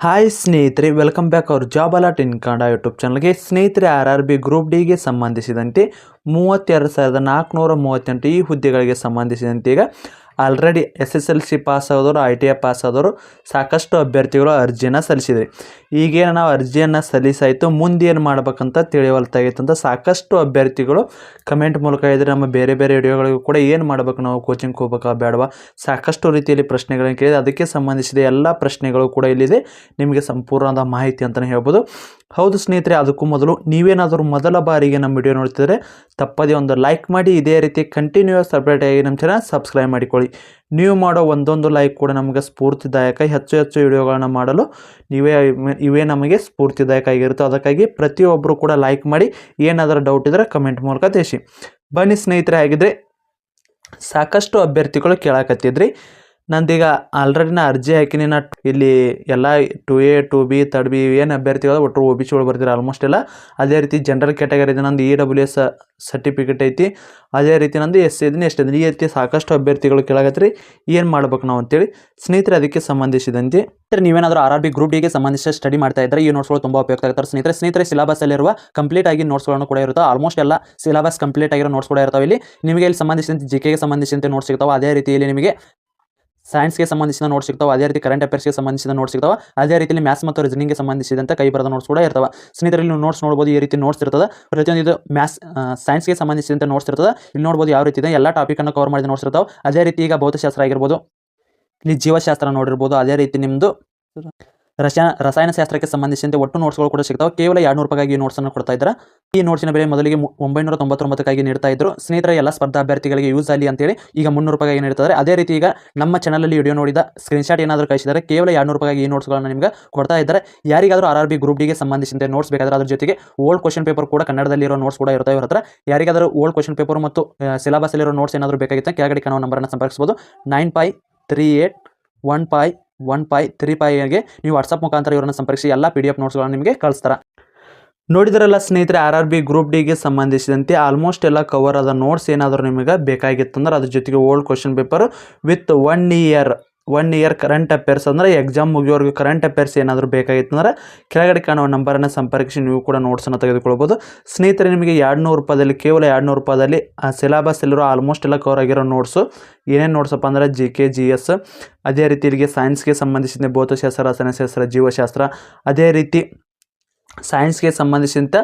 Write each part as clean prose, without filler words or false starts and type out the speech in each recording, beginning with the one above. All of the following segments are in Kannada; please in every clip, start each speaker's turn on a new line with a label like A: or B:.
A: ಹಾಯ್ ಸ್ನೇಹಿತರೆ, welcome back hour job alert ಇನ್ ಕನ್ನಡ ಯೂಟ್ಯೂಬ್ ಚಾನಲ್ಗೆ. ಸ್ನೇಹಿತರೆ, RRB ಗ್ರೂಪ್ ಡಿಗೆ ಸಂಬಂಧಿಸಿದಂತೆ 32,438 ಈ ಹುದ್ದೆಗಳಿಗೆ ಸಂಬಂಧಿಸಿದಂತೆ ಈಗ ಆಲ್ರೆಡಿ SSLC ಪಾಸ್ ಆದವರು, ITI ಪಾಸ್ ಆದವರು ಸಾಕಷ್ಟು ಅಭ್ಯರ್ಥಿಗಳು ಅರ್ಜಿಯನ್ನು ಸಲ್ಲಿಸಿದ್ರಿ. ಈಗೇನು ನಾವು ಅರ್ಜಿಯನ್ನು ಸಲ್ಲಿಸಾಯಿತು, ಮುಂದೆ ಏನು ಮಾಡ್ಬೇಕಂತ ತಿಳಿವಲ್ತಾಗಿತ್ತು ಅಂತ ಸಾಕಷ್ಟು ಅಭ್ಯರ್ಥಿಗಳು ಕಮೆಂಟ್ ಮೂಲಕ ಇದ್ದರೆ ನಮ್ಮ ಬೇರೆ ಬೇರೆ ವಿಡಿಯೋಗಳಿಗೂ ಕೂಡ ಏನು ಮಾಡ್ಬೇಕು, ನಾವು ಕೋಚಿಂಗ್ ಹೋಗ್ಬೇಕಾ ಬೇಡವಾ, ಸಾಕಷ್ಟು ರೀತಿಯಲ್ಲಿ ಪ್ರಶ್ನೆಗಳನ್ನು ಕೇಳಿದೆ. ಅದಕ್ಕೆ ಸಂಬಂಧಿಸಿದ ಎಲ್ಲ ಪ್ರಶ್ನೆಗಳು ಕೂಡ ಇಲ್ಲಿದೆ, ನಿಮಗೆ ಸಂಪೂರ್ಣವಾದ ಮಾಹಿತಿ ಅಂತಲೇ ಹೇಳ್ಬೋದು. ಹೌದು ಸ್ನೇಹಿತರೆ, ಅದಕ್ಕೂ ಮೊದಲು ನೀವೇನಾದರೂ ಮೊದಲ ಬಾರಿಗೆ ನಮ್ಮ ವಿಡಿಯೋ ನೋಡ್ತಿದ್ರೆ ತಪ್ಪದೇ ಒಂದು ಲೈಕ್ ಮಾಡಿ, ಇದೇ ರೀತಿ ಕಂಟಿನ್ಯೂಸ್ ಅಪ್ಡೇಟ್ ಆಗಿ ನಮ್ಮ ಚಾನಲ್ ಸಬ್ಸ್ಕ್ರೈಬ್ ಮಾಡಿಕೊಳ್ಳಿ. ನೀವು ಮಾಡೋ ಒಂದೊಂದು ಲೈಕ್ ಕೂಡ ನಮಗೆ ಸ್ಫೂರ್ತಿದಾಯಕ, ಹೆಚ್ಚು ಹೆಚ್ಚು ವಿಡಿಯೋಗಳನ್ನು ಮಾಡಲು ಇವೇ ನಮಗೆ ಸ್ಫೂರ್ತಿದಾಯಕ ಆಗಿರುತ್ತೆ. ಅದಕ್ಕಾಗಿ ಪ್ರತಿಯೊಬ್ಬರು ಕೂಡ ಲೈಕ್ ಮಾಡಿ, ಏನಾದರೂ ಡೌಟ್ ಇದ್ದರೆ ಕಮೆಂಟ್ ಮೂಲಕ ತಿಳಿಸಿ. ಬನ್ನಿ ಸ್ನೇಹಿತರೆ, ಆಗಿದ್ರೆ ಸಾಕಷ್ಟು ಅಭ್ಯರ್ಥಿಗಳು ಕೇಳಕತ್ತಿದ್ರಿ. ನಂದೀಗ ಆಲ್ರೆಡಿ ನಾ ಅರ್ಜಿ ಹಾಕಿನಿ. ನಾ ಇಲ್ಲಿ ಎಲ್ಲ 2A 2B 3rd B ಏನು ಅಭ್ಯರ್ಥಿಗಳು ಒಟ್ಟು OBC ಒಳಗೆ ಬರ್ತೀರ ಆಲ್ಮೋಸ್ಟ್ ಎಲ್ಲ. ಅದೇ ರೀತಿ ಜನರಲ್ ಕ್ಯಾಟಗರಿ ಇದೆ, ನಂದು EWS ಸರ್ಟಿಫಿಕೇಟ್ ಐತಿ. ಅದೇ ರೀತಿ ನಂದು SC ಇದೀನಿ, ಎಷ್ಟು ಈ ರೀತಿ ಸಾಕಷ್ಟು ಅಭ್ಯರ್ಥಿಗಳು ಕೇಳಾಕತ್ರಿ ಏನು ಮಾಡ್ಬೇಕು ನಾವು ಅಂತೇಳಿ. ಸ್ನೇಹಿತರೆ, ಅದಕ್ಕೆ ಸಂಬಂಧಿಸಿದಂತೆ ನೀವೇನಾದರೂ RRB ಗ್ರೂಪ್ ಡಿಗೆ ಸಂಬಂಧಿಸಿದ ಸ್ಟಡಿ ಮಾಡ್ತಾ ಇದ್ದರೆ ಈ ನೋಟ್ಸ್ಗಳು ತುಂಬ ಉಪಯುಕ್ತ ಆಗ್ತಾರೆ ಸ್ನೇಹಿತರೆ. ಸಿಲೆಬಸ್ಸಲ್ಲಿರುವ ಕಂಪ್ಲೀಟ್ ಆಗಿ ನೋಟ್ಸ್ಗಳನ್ನು ಕೂಡ ಇರುತ್ತೆ. ಆಲ್ಮೋಸ್ಟ್ ಎಲ್ಲ ಸಿಲೆಬಸ್ ಕಂಪ್ಲೀಟ್ ಆಗಿರೋ ನೋಟ್ಸ್ ಕೂಡ ಇರ್ತಾವೆ. ನಿಮಗೆ ಇಲ್ಲಿ ಸಂಬಂಧಿಸಿದಂತೆ GKಗೆ ಸಂಬಂಧಿಸಿದಂತೆ ನೋಟ್ಸ್ ಸಿಗ್ತಾವೆ. ಅದೇ ರೀತಿಯಲ್ಲಿ ನಿಮಗೆ ಸೈನ್ಸ್ಗೆ ಸಂಬಂಧಿಸಿದ ನೋಟ್ಸ್ ಸಿಗ್ತಾವೆ. ಅದೇ ರೀತಿ ಕರೆಂಟ್ ಅಫೇರ್ಸ್ಗೆ ಸಂಬಂಧಿಸಿದ ನೋಟ್ಸ್ ಸಿಗ್ತಾವೆ. ಅದೇ ರೀತಿಯಲ್ಲಿ ಮ್ಯಾಥ್ಸ್ ಮತ್ತು ರೀಸನಿಂಗ್ಗೆ ಸಂಬಂಧಿಸಿದಂತೆ ಕೈ ಬರೆದ ನೋಟ್ಸ್ ಕೂಡ ಇರ್ತವೆ. ಸ್ನೇಹಿತರೆ, ನೀವು ನೋಟ್ಸ್ ನೋಡ್ಬೋದು, ಈ ರೀತಿ ನೋಟ್ಸ್ ಇರ್ತದೆ. ಪ್ರತಿಯೊಂದು ಇದು ಸೈನ್ಸ್ಗೆ ಸಂಬಂಧಿಸಿದಂತೆ ನೋಟ್ಸ್ ಇರ್ತದೆ. ಇಲ್ಲಿ ನೋಡ್ಬೋದು ಯಾವ ರೀತಿ ಇದೆ, ಎಲ್ಲ ಟಾಪಿಕನ್ನು ಕವರ್ ಮಾಡಿದ ನೋಟ್ಸ್ ಇರ್ತಾವೆ. ಅದೇ ರೀತಿ ಈಗ ಭೌತಶಾಸ್ತ್ರ ಆಗಿರ್ಬೋದು, ಇಲ್ಲಿ ಜೀವಶಾಸ್ತ್ರ ನೋಡಿರ್ಬೋದು. ಅದೇ ರೀತಿ ನಿಮ್ಮದು ರಸಾಯನಶಾಸ್ತ್ರಕ್ಕೆ ಸಂಬಂಧಿಸಿದಂತೆ ಒಟ್ಟು ನೋಟ್ಸ್ಗಳು ಕೂಡ ಸಿಗ್ತಾವೆ. ಕೇವಲ 200 ರೂಪಾಯಿಗಾಗಿ ಈ ನೋಟ್ಸನ್ನು ಕೊಡ್ತಾ ಇದ್ದಾರೆ. ಈ ನೋಟ್ಸಿನ ಬೆಲೆ ಮೊದಲಿಗೆ 999 ನೀಡ್ತಾ ಇದ್ರು. ಸ್ನೇಹಿತರೆ, ಎಲ್ಲ ಸ್ಪರ್ಧಾ ಅಭ್ಯರ್ಥಿಗಳಿಗೆ ಯೂಸ್ ಆಗಲಿ ಅಂತೇಳಿ ಈಗ 300 ರೂಪಾಯಿಗೆ ನೀಡ್ತಾರೆ. ಅದೇ ರೀತಿ ಈಗ ನಮ್ಮ ಚಾನಲಲ್ಲಿ ವಿಡಿಯೋ ನೋಡಿದ ಸ್ಕ್ರೀನ್ಶಾಟ್ ಏನಾದರೂ ಕಳಿಸಿದರೆ ಕೇವಲ 200 ರೂಪಾಯಿಗೆ ಈ ನೋಟ್ಸ್ಗಳನ್ನು ನಿಮಗೆ ಕೊಡ್ತಾ ಇದ್ದಾರೆ. ಯಾರಿಗಾದರೂ RRB ಗ್ರೂಪ್ ಡಿಗೆ ಸಂಬಂಧಿಸಿದಂತೆ ನೋಟ್ಸ್ ಬೇಕಾದರೆ ಅದ್ರ ಜೊತೆಗೆ ಓಲ್ಡ್ ಕ್ವಶನ್ ಪೇಪರ್ ಕೂಡ ಕನ್ನಡದಲ್ಲಿರೋ ನೋಟ್ಸ್ ಕೂಡ ಇರ್ತಾವೆ ಇವ್ರ ಹತ್ರ. ಯಾರಿಗಾದರೂ ಓಲ್ಡ್ ಕ್ವಶನ್ ಪೇಪರ್ ಮತ್ತು ಸಿಲೆಬಸ್ಸಲ್ಲಿರೋ ನೋಟ್ಸ್ ಏನಾದರೂ ಬೇಕಾಗಿತ್ತು, ಕೆಳಗಡೆ ಕಾಣುವ ನಂಬರನ್ನು ಸಂಪರ್ಕಿಸಬಹುದು. 9538151535ಗೆ ನೀವು ವಾಟ್ಸಪ್ ಮುಖಾಂತರ ಇವರನ್ನು ಸಂಪರ್ಕಿಸಿ ಎಲ್ಲ PDF ನೋಟ್ಸ್ಗಳನ್ನು ನಿಮಗೆ ಕಳಿಸ್ತಾರೆ. ನೋಡಿದ್ರಲ್ಲ ಸ್ನೇಹಿತರೆ, RRB ಗ್ರೂಪ್ ಡಿಗೆ ಸಂಬಂಧಿಸಿದಂತೆ ಆಲ್ಮೋಸ್ಟ್ ಎಲ್ಲ ಕವರ್ ಆದ ನೋಟ್ಸ್ ಏನಾದರೂ ನಿಮಗೆ ಬೇಕಾಗಿತ್ತಂದ್ರೆ ಅದ್ರ ಜೊತೆಗೆ old question paper with 1 year current affairs, ಅಂದರೆ ಎಕ್ಸಾಮ್ ಮುಗಿಯೋರಿಗೆ ಕರೆಂಟ್ ಅಫೇರ್ಸ್ ಏನಾದರೂ ಬೇಕಾಗಿತ್ತಂದ್ರೆ ಕೆಳಗಡೆ ಕಾಣುವ ನಂಬರನ್ನು ಸಂಪರ್ಕಿಸಿ ನೀವು ಕೂಡ ನೋಟ್ಸನ್ನು ತೆಗೆದುಕೊಳ್ಬೋದು. ಸ್ನೇಹಿತರೆ, ನಿಮಗೆ 200 ರೂಪಾಯಿದಲ್ಲಿ, ಕೇವಲ 200 ರೂಪಾಯಿದಲ್ಲಿ ಆ ಸಿಲೆಬಸ್ ಎಲ್ಲರೂ ಆಲ್ಮೋಸ್ಟ್ ಎಲ್ಲ ಕವರ್ ಆಗಿರೋ ನೋಟ್ಸು ಏನೇನು ನೋಟ್ಸಪ್ಪ ಅಂದರೆ GK GS, ಅದೇ ರೀತಿ ಇಲ್ಲಿಗೆ ಸೈನ್ಸ್ಗೆ ಸಂಬಂಧಿಸಿದ ಭೌತಶಾಸ್ತ್ರ, ರಸಾಯನಶಾಸ್ತ್ರ, ಜೀವಶಾಸ್ತ್ರ, ಅದೇ ರೀತಿ ಸೈನ್ಸ್ಗೆ ಸಂಬಂಧಿಸಿದಂಥ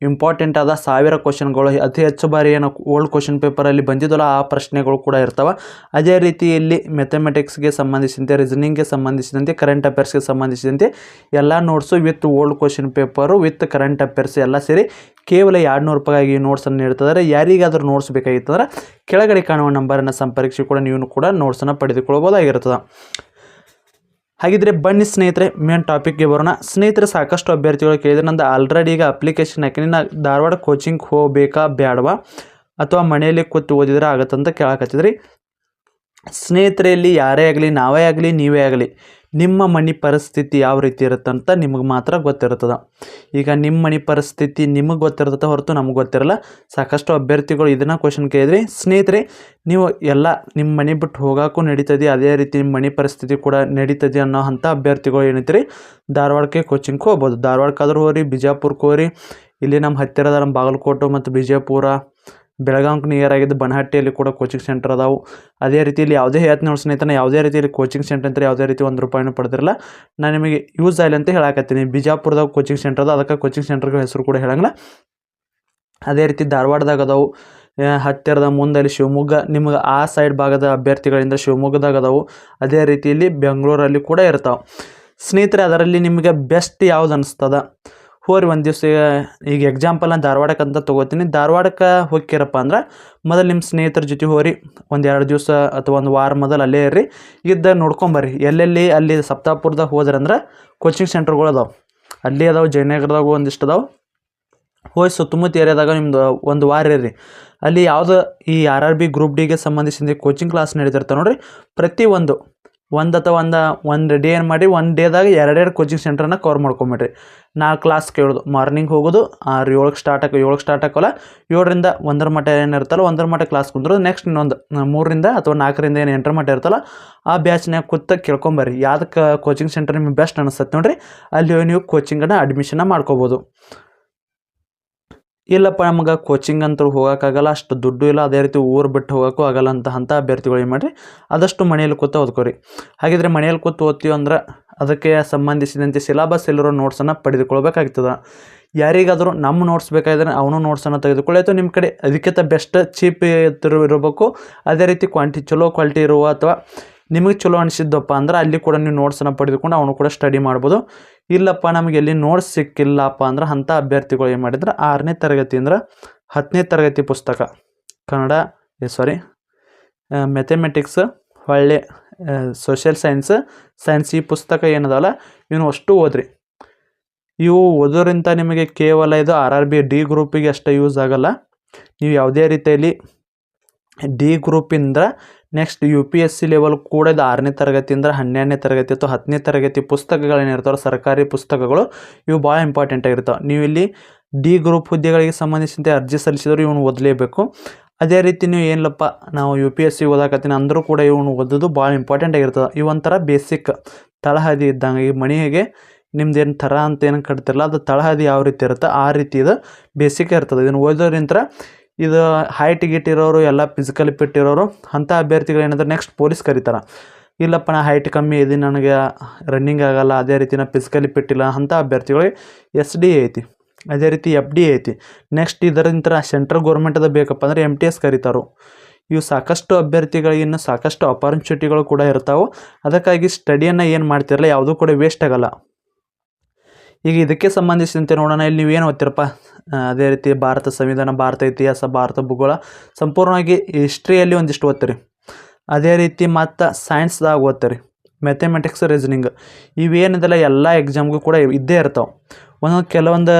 A: ಇಂಪಾರ್ಟೆಂಟ್ ಆದ 1000 ಕ್ವಶನ್ಗಳು, ಅತಿ ಹೆಚ್ಚು ಬಾರಿ ಏನು ಓಲ್ಡ್ ಕ್ವಶನ್ ಪೇಪರಲ್ಲಿ ಬಂದಿದ್ದಲ್ಲ ಆ ಪ್ರಶ್ನೆಗಳು ಕೂಡ ಇರ್ತವೆ. ಅದೇ ರೀತಿಯಲ್ಲಿ ಮ್ಯಾಥಮೆಟಿಕ್ಸ್ಗೆ ಸಂಬಂಧಿಸಿದಂತೆ, ರೀಸನಿಂಗ್ಗೆ ಸಂಬಂಧಿಸಿದಂತೆ, ಕರೆಂಟ್ ಅಫೇರ್ಸ್ಗೆ ಸಂಬಂಧಿಸಿದಂತೆ ಎಲ್ಲ notes with old question paper with current affairs ಎಲ್ಲ ಸೇರಿ ಕೇವಲ 200 ರೂಪಾಯಿಗೆ ಈ ನೋಟ್ಸನ್ನು ನೀಡ್ತಿದ್ದಾರೆ. ಯಾರಿಗಾದರೂ ನೋಟ್ಸ್ ಬೇಕಾಗಿತ್ತಂದ್ರೆ ಕೆಳಗಡೆ ಕಾಣುವ ನಂಬರನ್ನು ಸಂಪರ್ಕಿಸಿ ಕೂಡ ನೀವು ಕೂಡ ನೋಟ್ಸನ್ನು ಪಡೆದುಕೊಳ್ಬೋದಾಗಿರ್ತದೆ. ಹಾಗಿದ್ರೆ ಬನ್ನಿ ಸ್ನೇಹಿತರೆ, ಮೇನ್ ಟಾಪಿಕ್ಗೆ ಬರೋಣ. ಸ್ನೇಹಿತರೆ, ಸಾಕಷ್ಟು ಅಭ್ಯರ್ಥಿಗಳು ಕೇಳಿದ್ರೆ ನಂದು ಆಲ್ರೆಡಿ ಈಗ ಅಪ್ಲಿಕೇಶನ್ ಹಾಕಿನಿ, ನಾ ಧಾರವಾಡ ಕೋಚಿಂಗ್ ಹೋಗಬೇಕಾ ಬೇಡವಾ ಅಥವಾ ಮನೆಯಲ್ಲಿ ಕೂತು ಓದಿದ್ರೆ ಆಗುತ್ತಂತ ಕೇಳಕತ್ತಿದ್ರಿ. ಸ್ನೇಹಿತರೆ, ಇಲ್ಲಿ ಯಾರೇ ಆಗಲಿ, ನಾವೇ ಆಗಲಿ, ನೀವೇ ಆಗಲಿ, ನಿಮ್ಮ ಮನೆ ಪರಿಸ್ಥಿತಿ ಯಾವ ರೀತಿ ಇರುತ್ತೆ ಅಂತ ನಿಮಗೆ ಮಾತ್ರ ಗೊತ್ತಿರ್ತದೆ. ಈಗ ನಿಮ್ಮ ಮನೆ ಪರಿಸ್ಥಿತಿ ನಿಮಗೆ ಗೊತ್ತಿರ್ತದೆ ಹೊರತು ನಮಗೆ ಗೊತ್ತಿರಲ್ಲ. ಸಾಕಷ್ಟು ಅಭ್ಯರ್ಥಿಗಳು ಇದನ್ನು ಕ್ವಶನ್ ಕೇಳಿದ್ರಿ. ಸ್ನೇಹಿತರೆ, ನೀವು ಎಲ್ಲ ನಿಮ್ಮ ಮನೆ ಬಿಟ್ಟು ಹೋಗೋಕ್ಕೂ ನಡೀತದೆ, ಅದೇ ರೀತಿ ನಿಮ್ಮ ಮನೆ ಪರಿಸ್ಥಿತಿ ಕೂಡ ನಡೀತದೆ ಅನ್ನೋ ಅಂಥ ಅಭ್ಯರ್ಥಿಗಳು ಏನೈತ್ರಿ, ಧಾರವಾಡಕ್ಕೆ ಕೋಚಿಂಗ್ ಹೋಗ್ಬೋದು. ಧಾರವಾಡಕ್ಕಾದ್ರೂ ಹೋಗ್ರಿ, ಬಿಜಾಪುರಕ್ಕೆ ಹೋಗ್ರಿ, ಇಲ್ಲಿ ನಮ್ಮ ಹತ್ತಿರದ ನಮ್ಮ ಬಾಗಲಕೋಟೆ ಮತ್ತು ಬಿಜಾಪುರ, ಬೆಳಗಾಂಕ್ಕೆ ನಿಯರ್ ಆಗಿದ್ದು ಬನಹಟ್ಟಿಯಲ್ಲಿ ಕೂಡ ಕೋಚಿಂಗ್ ಸೆಂಟರ್ ಅದಾವೆ. ಅದೇ ರೀತಿಯಲ್ಲಿ ಯಾವುದೇ ಹೇಳ್ತೀನಿ ಸ್ನೇಹಿತರೆ, ಯಾವುದೇ ರೀತಿಯಲ್ಲಿ ಕೋಚಿಂಗ್ ಸೆಂಟರ್ ಅಂತ ಯಾವುದೇ ರೀತಿ 1 ರೂಪಾಯಿನೂ ಪಡೆದಿರಲ್ಲ. ನಾನು ನಿಮಗೆ ಯೂಸ್ ಆಗಲಿ ಅಂತ ಹೇಳಕತ್ತೀನಿ. ಬಿಜಾಪುರದಾಗ ಕೋಚಿಂಗ್ ಸೆಂಟರ್ ಅದ, ಅದಕ್ಕೆ ಕೋಚಿಂಗ್ ಸೆಂಟರ್ಗಳ ಹೆಸರು ಕೂಡ ಹೇಳಂಗಿಲ್ಲ. ಅದೇ ರೀತಿ ಧಾರವಾಡದಾಗ ಅದಾವು, ಹತ್ತಿರದ ಮುಂದಲ್ಲಿ ಶಿವಮೊಗ್ಗ, ನಿಮಗೆ ಆ ಸೈಡ್ ಭಾಗದ ಅಭ್ಯರ್ಥಿಗಳಿಂದ ಶಿವಮೊಗ್ಗದಾಗ ಅದಾವು. ಅದೇ ರೀತಿಯಲ್ಲಿ ಬೆಂಗಳೂರಲ್ಲಿ ಕೂಡ ಇರ್ತಾವೆ. ಸ್ನೇಹಿತರೆ, ಅದರಲ್ಲಿ ನಿಮಗೆ ಬೆಸ್ಟ್ ಯಾವ್ದು ಅನಿಸ್ತದ ಹೋರಿ ಒಂದು ದಿವಸ. ಈಗ ಎಕ್ಸಾಂಪಲ್ ನಾನು ಧಾರವಾಡಕ್ಕೆ ಅಂತ ತೊಗೋತೀನಿ. ಧಾರವಾಡಕ್ಕೆ ಹೋಗ್ಯಾರಪ್ಪ ಅಂದ್ರೆ ಮೊದಲು ನಿಮ್ಮ ಸ್ನೇಹಿತರ ಜೊತೆ ಹೋರಿ, 1-2 ದಿವಸ ಅಥವಾ 1 ವಾರ ಮೊದಲು ಅಲ್ಲೇ ಇರ್ರಿ, ಇದ್ದ ನೋಡ್ಕೊಂಬರ್ರಿ. ಎಲ್ಲೆಲ್ಲಿ ಅಲ್ಲಿ ಸಪ್ತಾಪುರದಾಗ ಹೋದ್ರಂದ್ರೆ ಕೋಚಿಂಗ್ ಸೆಂಟರ್ಗಳು ಅದಾವೆ, ಅಲ್ಲಿ ಅದಾವೆ. ಜಯನಗರದಾಗ ಒಂದಿಷ್ಟು ಅದಾವೆ. ಹೋಗಿ ಸುತ್ತಮುತ್ತ ಏರಿಯಾದಾಗ ನಿಮ್ಮದು 1 ವಾರ ಇರ್ರಿ. ಅಲ್ಲಿ ಯಾವುದು ಈ RRB ಗ್ರೂಪ್ ಡಿಗೆ ಸಂಬಂಧಿಸಿದ ಕೋಚಿಂಗ್ ಕ್ಲಾಸ್ ನಡೀತಿರ್ತಾವೆ ನೋಡಿರಿ. ಪ್ರತಿಯೊಂದು ಒಂದು ಡೇ ಏನು ಮಾಡಿ, ಒಂದು ಡೇದಾಗ 2 ಕೋಚಿಂಗ್ ಸೆಂಟ್ರನ್ನ ಕವರ್ ಮಾಡ್ಕೊಂಬಿಡ್ರಿ. 4 ಕ್ಲಾಸ್ ಕೇಳೋದು, ಮಾರ್ನಿಂಗ್ ಹೋಗೋದು 7ಕ್ಕೆ ಸ್ಟಾರ್ಟ್ ಆಗೋಲ್ಲ, 7ರಿಂದ 1 ಮಟ್ಟ ಏನಿರ್ತಲ್ಲ 1 ಮಟ್ಟ ಕ್ಲಾಸ್ ಕುಂದ್ರು. ನೆಕ್ಸ್ಟ್ ಇನ್ನೊಂದು 3ರಿಂದ ಅಥವಾ 4ರಿಂದ ಏನು 8 ಮಟ್ಟ ಇರ್ತಲ್ಲ ಆ ಬ್ಯಾಚ್ನಾಗ ಕೂತ ಕೇಳ್ಕೊಂಬರ್ರಿ. ಯಾವ್ದಕ್ಕೆ ಕೋಚಿಂಗ್ ಸೆಂಟರ್ ನಿಮ್ಗೆ ಬೆಸ್ಟ್ ಅನಿಸ್ತದೆ ನೋಡಿರಿ, ಅಲ್ಲಿ ಹೋಗಿ ನೀವು ಕೋಚಿಂಗನ್ನು ಅಡ್ಮಿಷನ್ನ ಮಾಡ್ಕೋಬೋದು. ಇಲ್ಲಪ್ಪ ನಮ್ಗೆ ಕೋಚಿಂಗ್ ಅಂತೂ ಹೋಗೋಕ್ಕಾಗಲ್ಲ, ಅಷ್ಟು ದುಡ್ಡು ಇಲ್ಲ, ಅದೇ ರೀತಿ ಊರು ಬಿಟ್ಟು ಹೋಗೋಕ್ಕೂ ಆಗಲ್ಲ ಅಂಥ ಅಭ್ಯರ್ಥಿಗಳು ಏನು ಮಾಡಿರಿ, ಆದಷ್ಟು ಮನೆಯಲ್ಲಿ ಕೂತು ಓದ್ಕೋರಿ. ಹಾಗಿದ್ರೆ ಮನೆಯಲ್ಲಿ ಕೂತು ಓದ್ತೀವಿ ಅಂದ್ರೆ ಅದಕ್ಕೆ ಸಂಬಂಧಿಸಿದಂತೆ ಸಿಲೆಬಸ್ ಇಲ್ಲಿರೋ ನೋಟ್ಸನ್ನು ಪಡೆದುಕೊಳ್ಬೇಕಾಗ್ತದೆ. ಯಾರಿಗಾದರೂ ನಮ್ಮ ನೋಟ್ಸ್ ಬೇಕಾದ್ರೆ ಅವನು ನೋಟ್ಸನ್ನು ತೆಗೆದುಕೊಳ್ಳಿ, ಅಥವಾ ನಿಮ್ಮ ಕಡೆ ಅದಕ್ಕಿಂತ ಬೆಸ್ಟ್ ಚೀಪ್ ಇರಬೇಕು, ಅದೇ ರೀತಿ ಚಲೋ ಕ್ವಾಲಿಟಿ ಇರುವ ಅಥವಾ ನಿಮಗೆ ಚಲೋ ಅನಿಸಿದ್ದಪ್ಪ ಅಂದ್ರೆ ಅಲ್ಲಿ ಕೂಡ ನೀವು ನೋಟ್ಸನ್ನು ಪಡೆದುಕೊಂಡು ಅವನು ಕೂಡ ಸ್ಟಡಿ ಮಾಡ್ಬೋದು. ಇಲ್ಲಪ್ಪ ನಮಗೆ ಎಲ್ಲಿ ನೋಟ್ಸ್ ಸಿಕ್ಕಿಲ್ಲಪ್ಪ ಅಂದ್ರೆ ಅಂಥ ಅಭ್ಯರ್ಥಿಗಳು ಏನು ಮಾಡಿದ್ರೆ 6ನೇ ತರಗತಿ ಅಂದ್ರೆ 10ನೇ ತರಗತಿ ಪುಸ್ತಕ ಮ್ಯಾಥಮೆಟಿಕ್ಸ್ ಹೊಳ್ಳೆ ಸೋಷಿಯಲ್ ಸೈನ್ಸ್ ಈ ಪುಸ್ತಕ ಏನದಲ್ಲ ಇವನು ಅಷ್ಟು ಓದ್ರಿ. ಇವು ಓದೋದ್ರಿಂದ ನಿಮಗೆ ಕೇವಲ ಇದು RRB ಡಿ ಗ್ರೂಪಿಗೆ ಅಷ್ಟೇ ಯೂಸ್ ಆಗಲ್ಲ. ನೀವು ಯಾವುದೇ ರೀತಿಯಲ್ಲಿ ಡಿ ಗ್ರೂಪಿಂದ ನೆಕ್ಸ್ಟ್ UPSC ಲೆವೆಲ್ ಕೂಡ ಇದು 6ನೇ ತರಗತಿಯಿಂದ 12ನೇ ತರಗತಿ ಅಥವಾ 10ನೇ ತರಗತಿ ಪುಸ್ತಕಗಳೇನಿರ್ತಾವೆ, ಸರ್ಕಾರಿ ಪುಸ್ತಕಗಳು, ಇವು ಭಾಳ ಇಂಪಾರ್ಟೆಂಟ್ ಆಗಿರ್ತಾವೆ. ನೀವು ಇಲ್ಲಿ ಡಿ ಗ್ರೂಪ್ ಹುದ್ದೆಗಳಿಗೆ ಸಂಬಂಧಿಸಿದಂತೆ ಅರ್ಜಿ ಸಲ್ಲಿಸಿದ್ರು ಇವನು ಓದಲೇಬೇಕು. ಅದೇ ರೀತಿ ನೀವು ಏನಿಲ್ಲಪ್ಪ ನಾವು UPSC ಓದಾಕತ್ತೀನಿ ಅಂದರೂ ಕೂಡ ಇವನು ಓದೋದು ಭಾಳ ಇಂಪಾರ್ಟೆಂಟ್ ಆಗಿರ್ತದೆ. ಇವೊಂಥರ ಬೇಸಿಕ್ ತಳಹದಿ ಇದ್ದಂಗೆ. ಈ ಮನೆಗೆ ನಿಮ್ದೇನು ಥರ ಅಂತ ಏನು ಕಟ್ತಿರಲ್ಲ, ಅದು ತಳಹದಿ ಯಾವ ರೀತಿ ಇರುತ್ತೆ ಆ ರೀತಿ ಇದು ಬೇಸಿಕ್ ಇರ್ತದೆ. ಇದನ್ನು ಓದೋದ್ರಿಂದ ಇದು ಹೈಟ್ ಗಿಟ್ ಇರೋರು ಎಲ್ಲ ಫಿಸಿಕಲಿ ಫಿಟ್ ಇರೋರು ಅಂಥ ಅಭ್ಯರ್ಥಿಗಳು ಏನಾದ್ರೆ ನೆಕ್ಸ್ಟ್ ಪೊಲೀಸ್ ಕರೀತಾರೆ. ಇಲ್ಲಪ್ಪ ನಾ ಹೈಟ್ ಕಮ್ಮಿ ಇದೀನಿ, ನನಗೆ ರನ್ನಿಂಗ್ ಆಗಲ್ಲ, ಅದೇ ರೀತಿ ನಾ ಫಿಸಿಕಲಿ ಫಿಟ್ ಇಲ್ಲ ಅಂಥ ಅಭ್ಯರ್ಥಿಗಳಿಗೆ SD ಐತಿ, ಅದೇ ರೀತಿ FD ಐತಿ. ನೆಕ್ಸ್ಟ್ ಇದರಿಂದ ಸೆಂಟ್ರಲ್ ಗೌರ್ಮೆಂಟದ ಬೇಕಪ್ಪ ಅಂದರೆ MTS ಕರೀತಾರೋ. ಇವು ಸಾಕಷ್ಟು ಅಭ್ಯರ್ಥಿಗಳಿಗೆ ಇನ್ನೂ ಸಾಕಷ್ಟು ಅಪಾರ್ಚುನಿಟಿಗಳು ಕೂಡ ಇರ್ತಾವೆ. ಅದಕ್ಕಾಗಿ ಸ್ಟಡಿಯನ್ನು ಏನು ಮಾಡ್ತಿರಲ್ಲ ಯಾವುದೂ ಕೂಡ ವೇಸ್ಟ್ ಆಗಲ್ಲ. ಈಗ ಇದಕ್ಕೆ ಸಂಬಂಧಿಸಿದಂತೆ ನೋಡೋಣ. ಇಲ್ಲಿ ನೀವೇನು ಓದ್ತಿರಪ್ಪ, ಅದೇ ರೀತಿ ಭಾರತ ಸಂವಿಧಾನ, ಭಾರತ ಇತಿಹಾಸ, ಭಾರತ ಭೂಗೋಳ, ಸಂಪೂರ್ಣವಾಗಿ ಹಿಸ್ಟ್ರಿಯಲ್ಲಿ ಒಂದಿಷ್ಟು ಓದ್ತೀರಿ. ಅದೇ ರೀತಿ ಮತ್ತು ಸೈನ್ಸ್ದಾಗ ಓದ್ತೀರಿ, ಮ್ಯಾಥಮೆಟಿಕ್ಸ್, ರೀಸನಿಂಗ್, ಇವೇನಿದೆಲ್ಲ ಎಲ್ಲ ಎಕ್ಸಾಮ್ಗೂ ಕೂಡ ಇದ್ದೇ ಇರ್ತಾವೆ. ಕೆಲವೊಂದು